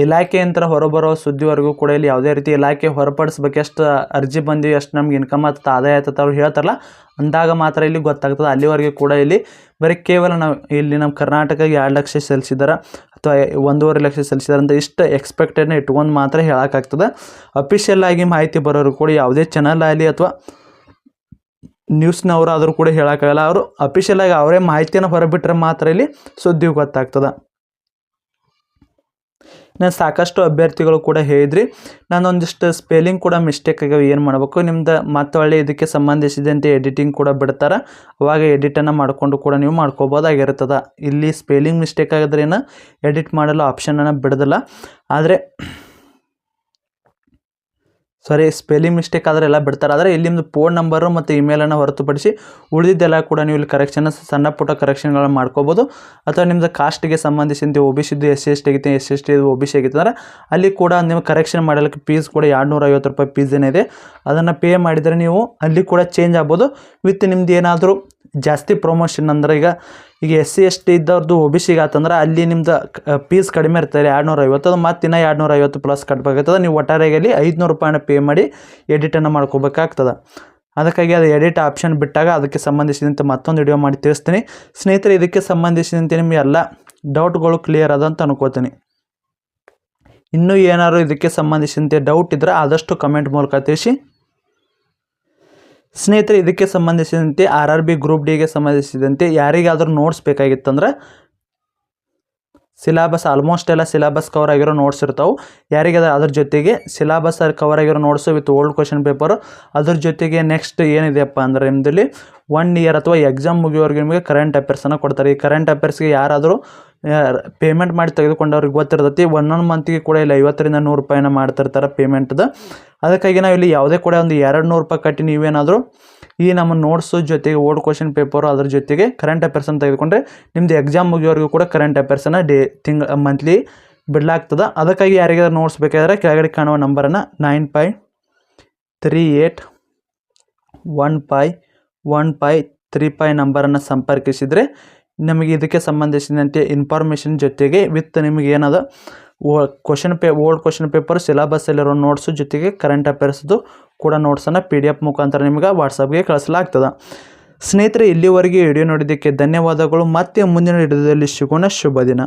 A: ಇಲಾಖೆಯಂತರ ಹೊರಬರೋ ಸುದ್ದಿವರೆಗೂ ಕೂಡ ಇಲ್ಲಿ ಯಾವುದೇ ರೀತಿ ಇಲಾಖೆ ಹೊರಪಡಿಸ್ಬೇಕು. ಎಷ್ಟು ಅರ್ಜಿ ಬಂದಿವೆ, ಎಷ್ಟು ನಮ್ಗೆ ಇನ್ಕಮ್ ಆಗ್ತದೆ, ಆದಾಯ ಆಗ್ತದೆ ಅವ್ರು ಹೇಳ್ತಾರಲ್ಲ, ಅಂದಾಗ ಮಾತ್ರ ಇಲ್ಲಿ ಗೊತ್ತಾಗ್ತದೆ. ಅಲ್ಲಿವರೆಗೆ ಕೂಡ ಇಲ್ಲಿ ಬರೀ ಕೇವಲ ನಾವು ಇಲ್ಲಿ ನಮ್ಮ ಕರ್ನಾಟಕಕ್ಕೆ 2 ಲಕ್ಷ ಸಲ್ಲಿಸಿದಾರೆ ಅಥವಾ 1.5 ಲಕ್ಷ ಸಲ್ಲಿಸಿದಾರೆ ಅಂತ ಇಷ್ಟು ಎಕ್ಸ್ಪೆಕ್ಟೆಡ್ನ ಇಟ್ಕೊಂಡು ಮಾತ್ರ ಹೇಳೋಕ್ಕಾಗ್ತದೆ. ಅಫಿಷಿಯಲ್ ಆಗಿ ಮಾಹಿತಿ ಬರೋರು ಕೂಡ ಯಾವುದೇ ಚಾನಲ್ ಆಗಲಿ ಅಥವಾ ನ್ಯೂಸ್ನವರಾದರೂ ಕೂಡ ಹೇಳೋಕ್ಕಾಗಲ್ಲ. ಅವರು ಅಫಿಷಿಯಲ್ ಆಗಿ ಅವರೇ ಮಾಹಿತಿಯನ್ನು ಹೊರಬಿಟ್ರೆ ಮಾತ್ರ ಇಲ್ಲಿ ಸುದ್ದಿ ಗೊತ್ತಾಗ್ತದೆ. ನಾನು ಸಾಕಷ್ಟು ಅಭ್ಯರ್ಥಿಗಳು ಕೂಡ ಹೇಳಿದ್ರಿ ನಾನೊಂದಿಷ್ಟು ಸ್ಪೆಲ್ಲಿಂಗ್ ಕೂಡ ಮಿಸ್ಟೇಕ್ ಆಗಿ ಏನು ಮಾಡಬೇಕು ನಿಮ್ದು ಮತ್ತೆ ಒಳ್ಳೆ ಇದಕ್ಕೆ ಸಂಬಂಧಿಸಿದಂತೆ ಎಡಿಟಿಂಗ್ ಕೂಡ ಬಿಡ್ತಾರೆ. ಅವಾಗ ಎಡಿಟನ್ನು ಮಾಡಿಕೊಂಡು ಕೂಡ ನೀವು ಮಾಡ್ಕೋಬೋದಾಗಿರ್ತದೆ. ಇಲ್ಲಿ ಸ್ಪೆಲ್ಲಿಂಗ್ ಮಿಸ್ಟೇಕ್ ಆಗಿದ್ರೇನು ಎಡಿಟ್ ಮಾಡಲು ಆಪ್ಷನನ್ನು ಬಿಡೋದಿಲ್ಲ. ಆದರೆ ಸ್ಪೆಲ್ಲಿಂಗ್ ಮಿಸ್ಟೇಕ್ ಆದರೆ ಎಲ್ಲ ಬಿಡ್ತಾರೆ. ಆದರೆ ಇಲ್ಲಿ ನಿಮ್ಮದು ಫೋನ್ ನಂಬರು ಮತ್ತು ಇಮೇಲನ್ನು ಹೊರತುಪಡಿಸಿ ಉಳಿದಿದ್ದೆಲ್ಲ ಕೂಡ ನೀವು ಇಲ್ಲಿ ಕರೆಕ್ಷನ್ ಸಣ್ಣ ಪುಟ್ಟ ಕರೆಕ್ಷನ್ಗಳನ್ನು ಮಾಡ್ಕೋಬೋದು. ಅಥವಾ ನಿಮ್ಮದು ಕಾಸ್ಟ್ಗೆ ಸಂಬಂಧಿಸಿದಂತೆ OBC SC/ST ಆಗಿತ್ತು, SC/ST OBC ಆಗಿತ್ತಂದ್ರೆ ಅಲ್ಲಿ ಕೂಡ ನೀವು ಕರೆಕ್ಷನ್ ಮಾಡಲಿಕ್ಕೆ ಫೀಸ್ ಕೂಡ 250 ರೂಪಾಯಿ ಫೀಸ್ ಏನಿದೆ ಅದನ್ನು ಪೇ ಮಾಡಿದರೆ ನೀವು ಅಲ್ಲಿ ಕೂಡ ಚೇಂಜ್ ಆಗ್ಬೋದು. ವಿತ್ ನಿಮ್ದು ಏನಾದರೂ ಜಾಸ್ತಿ ಪ್ರಮೋಷನ್ ಅಂದ್ರೆ ಈಗ SC/ST ಇದ್ದವ್ರದ್ದು OBCಗೆ ಆತಂದ್ರೆ ಅಲ್ಲಿ ನಿಮ್ದು ಫೀಸ್ ಕಡಿಮೆ ಇರ್ತಾರೆ 250, ಅದು ಮತ್ತು ಇನ್ನೂ 250 ಪ್ಲಸ್ ಕಟ್ಟಬೇಕಾಗ್ತದೆ. ನೀವು ಒಟ್ಟಾರೆಯಾಗಿ ಅಲ್ಲಿ 500 ರೂಪಾಯಿನ ಪೇ ಮಾಡಿ ಎಡಿಟನ್ನು ಮಾಡ್ಕೋಬೇಕಾಗ್ತದೆ. ಅದಕ್ಕಾಗಿ ಅದು ಎಡಿಟ್ ಆಪ್ಷನ್ ಬಿಟ್ಟಾಗ ಅದಕ್ಕೆ ಸಂಬಂಧಿಸಿದಂತೆ ಮತ್ತೊಂದು ವಿಡಿಯೋ ಮಾಡಿ ತಿಳಿಸ್ತೀನಿ ಸ್ನೇಹಿತರೆ. ಇದಕ್ಕೆ ಸಂಬಂಧಿಸಿದಂತೆ ನಿಮಗೆ ಎಲ್ಲ ಡೌಟ್ಗಳು ಕ್ಲಿಯರ್ ಅದಂತ ಅನ್ಕೋತೀನಿ. ಇನ್ನೂ ಏನಾದ್ರು ಇದಕ್ಕೆ ಸಂಬಂಧಿಸಿದಂತೆ ಡೌಟ್ ಇದ್ದರೆ ಆದಷ್ಟು ಕಮೆಂಟ್ ಮೂಲಕ ತಿಳಿಸಿ ಸ್ನೇಹಿತರೆ. ಇದಕ್ಕೆ ಸಂಬಂಧಿಸಿದಂತೆ RRB ಗ್ರೂಪ್ ಡಿಗೆ ಸಂಬಂಧಿಸಿದಂತೆ ಯಾರಿಗಾದರೂ ನೋಟ್ಸ್ ಬೇಕಾಗಿತ್ತಂದ್ರೆ ಸಿಲೆಬಸ್ ಆಲ್ಮೋಸ್ಟ್ ಎಲ್ಲ ಸಿಲೆಬಸ್ ಕವರ್ ಆಗಿರೋ ನೋಟ್ಸ್ ಇರ್ತಾವೆ. ಯಾರಿಗಾದ ಅದ್ರ ಜೊತೆಗೆ ಸಿಲೆಬಸ್ ಕವರ್ ಆಗಿರೋ notes with old question paper, ಅದ್ರ ಜೊತೆಗೆ ನೆಕ್ಸ್ಟ್ ಏನಿದೆಯಪ್ಪ ಅಂದರೆ ನಿಮ್ಮದಲ್ಲಿ 1 ಇಯರ್ ಅಥವಾ ಎಕ್ಸಾಮ್ ಮುಗಿಯೋರಿಗೆ ನಿಮಗೆ ಕರೆಂಟ್ ಅಫೇರ್ಸನ್ನು ಕೊಡ್ತಾರೆ. ಈ ಕರೆಂಟ್ ಅಫೇರ್ಸ್ಗೆ ಯಾರಾದರೂ ಪೇಮೆಂಟ್ ಮಾಡಿ ತೆಗೆದುಕೊಂಡವ್ರಿಗೆ ಗೊತ್ತಿರ್ತೈತಿ. 1 ಮಂತಿಗೆ ಕೂಡ ಇಲ್ಲಿ 50-100 ರೂಪಾಯಿನ ಮಾಡ್ತಿರ್ತಾರೆ ಪೇಮೆಂಟ್ದು. ಅದಕ್ಕಾಗಿ ನಾವು ಇಲ್ಲಿ ಯಾವುದೇ ಕೂಡ ಒಂದು 200 ರೂಪಾಯಿ ಕಟ್ಟಿ ನೀವೇನಾದರೂ ಈ ನಮ್ಮ ನೋಟ್ಸು ಜೊತೆಗೆ ಓಲ್ಡ್ ಕ್ವಶನ್ ಪೇಪರು ಅದ್ರ ಜೊತೆಗೆ ಕರೆಂಟ್ ಅಫೇರ್ಸನ್ನು ತೆಗೆದುಕೊಂಡ್ರೆ ನಿಮ್ಮದು ಎಕ್ಸಾಮ್ ಮುಗಿಯೋರಿಗೂ ಕೂಡ ಕರೆಂಟ್ ಅಫೇರ್ಸನ್ನು ಮಂತ್ಲಿ ಬಿಡಲಾಗ್ತದೆ. ಅದಕ್ಕಾಗಿ ಯಾರಿಗಾದ್ರೂ ನೋಟ್ಸ್ ಬೇಕಾದರೆ ಕೆಳಗಡೆ ಕಾಣುವ ನಂಬರನ್ನು 9538151535 ನಂಬರನ್ನು ಸಂಪರ್ಕಿಸಿದರೆ ನಮಗೆ ಇದಕ್ಕೆ ಸಂಬಂಧಿಸಿದಂತೆ ಇನ್ಫಾರ್ಮೇಷನ್ ಜೊತೆಗೆ ವಿತ್ ನಿಮಗೆ ಏನದ ಓಲ್ಡ್ ಕ್ವಶನ್ ಪೇಪರ್ ಸಿಲೆಬಸ್ಸಲ್ಲಿರೋ ನೋಟ್ಸು ಜೊತೆಗೆ ಕರೆಂಟ್ ಅಫೇರ್ಸ್ದು ಕೂಡ ನೋಟ್ಸನ್ನು PDF ಮುಖಾಂತರ ನಿಮಗೆ ವಾಟ್ಸಪ್ಗೆ ಕಳಿಸಲಾಗ್ತದೆ. ಸ್ನೇಹಿತರೆ, ಇಲ್ಲಿವರೆಗೆ ವಿಡಿಯೋ ನೋಡಿದ್ದಕ್ಕೆ ಧನ್ಯವಾದಗಳು. ಮತ್ತೆ ಮುಂದಿನ ವಿಡಿಯೋದಲ್ಲಿ ಸಿಗೋಣ. ಶುಭ ದಿನ.